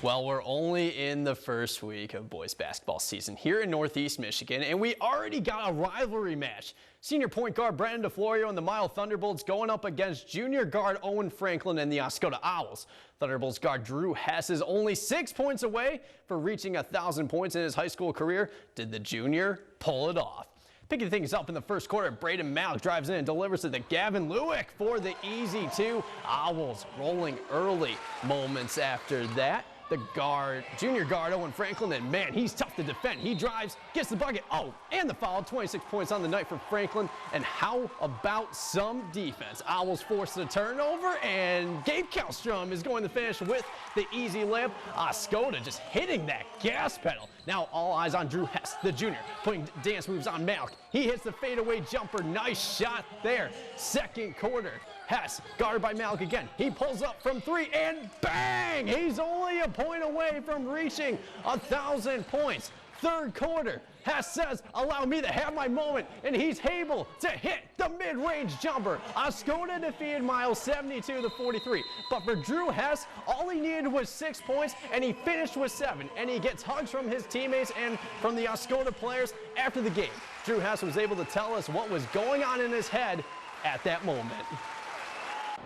Well, we're only in the first week of boys basketball season here in Northeast Michigan, and we already got a rivalry match. Senior point guard Brandon DeFlorio and the Mile Thunderbolts going up against junior guard Owen Franklin and the Oscoda Owls. Thunderbolts guard Drew Hess is only 6 points away for reaching 1,000 points in his high school career. Did the junior pull it off? Picking things up in the first quarter, Braden Malik drives in and delivers it to Gavin Lewick for the easy two. Owls rolling early. Moments after that, the junior guard Owen Franklin, and man, he's tough to defend. He drives, gets the bucket, and the foul. 26 points on the night for Franklin. And how about some defense? Owls force the turnover, and Gabe Kallstrom is going to finish with the easy layup. Oscoda just hitting that gas pedal. Now all eyes on Drew Hess, the junior, putting dance moves on Malik. He hits the fadeaway jumper. Nice shot there. Second quarter. Hess, guarded by Malik again. He pulls up from three, and bang! He's only a point away from reaching 1,000 points. Third quarter, Hess says, allow me to have my moment, and he's able to hit the mid-range jumper. Oscoda defeated Miles 72-43. But for Drew Hess, all he needed was 6 points, and he finished with 7. And he gets hugs from his teammates and from the Oscoda players after the game. Drew Hess was able to tell us what was going on in his head at that moment.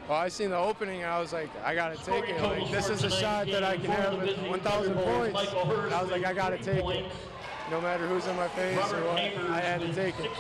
Well, I seen the opening, and I was like, I got to take it. Like, this is a shot that I can have with 1,000 points. And I was like, I got to take it. No matter who's in my face or what, I had to take it.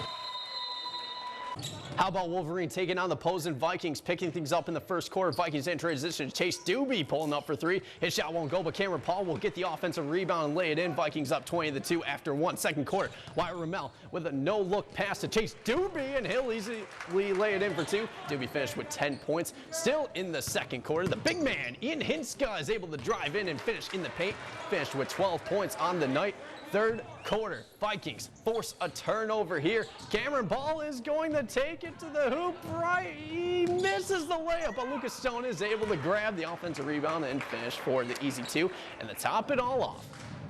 How about Wolverine taking on the Posen Vikings, picking things up in the first quarter. Vikings in transition. Chase Doobie pulling up for three. His shot won't go, but Cameron Paul will get the offensive rebound and lay it in. Vikings up 20-2 after 1. Second quarter, Wyatt Ramel with a no-look pass to Chase Doobie, and he'll easily lay it in for 2. Doobie finished with 10 points. Still in the second quarter, the big man, Ian Hinska, is able to drive in and finish in the paint. Finished with 12 points on the night. Third quarter, Vikings force a turnover here. Cameron Ball is going to take it to the hoop right. He misses the layup, but Lucas Stone is able to grab the offensive rebound and finish for the easy 2. And to top it all off,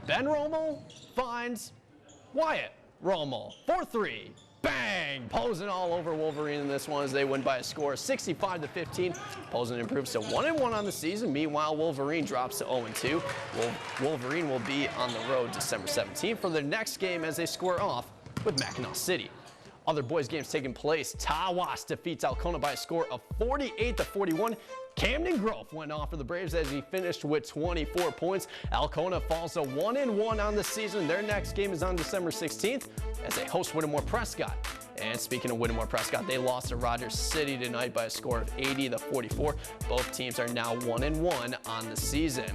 Ben Rommel finds Wyatt Rommel for 3. Bang! Posen all over Wolverine in this one as they win by a score of 65-15. Posen improves to 1-1 on the season. Meanwhile, Wolverine drops to 0-2. Wolverine will be on the road December 17th for their next game as they square off with Mackinac City. Other boys games taking place. Tawas defeats Alcona by a score of 48-41. Camden Grove went off for the Braves as he finished with 24 points. Alcona falls to 1-1 on the season. Their next game is on December 16th as they host Whittemore-Prescott. And speaking of Whittemore-Prescott, they lost to Rogers City tonight by a score of 80-44. Both teams are now 1-1 on the season.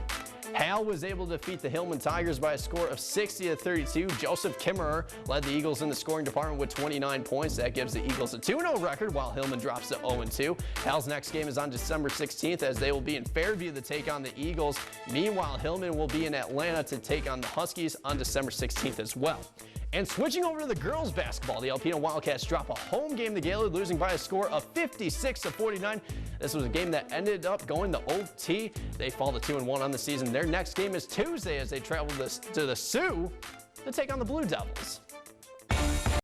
Hale was able to defeat the Hillman Tigers by a score of 60-32. Joseph Kimmerer led the Eagles in the scoring department with 29 points. That gives the Eagles a 2-0 record, while Hillman drops to 0-2. Hale's next game is on December 16th as they will be in Fairview to take on the Eagles. Meanwhile, Hillman will be in Atlanta to take on the Huskies on December 16th as well. And switching over to the girls basketball, the Alpena Wildcats drop a home game to Gaylord, losing by a score of 56-49. This was a game that ended up going to OT. They fall to 2-1 on the season. Their next game is Tuesday as they travel to the Sioux to take on the Blue Devils.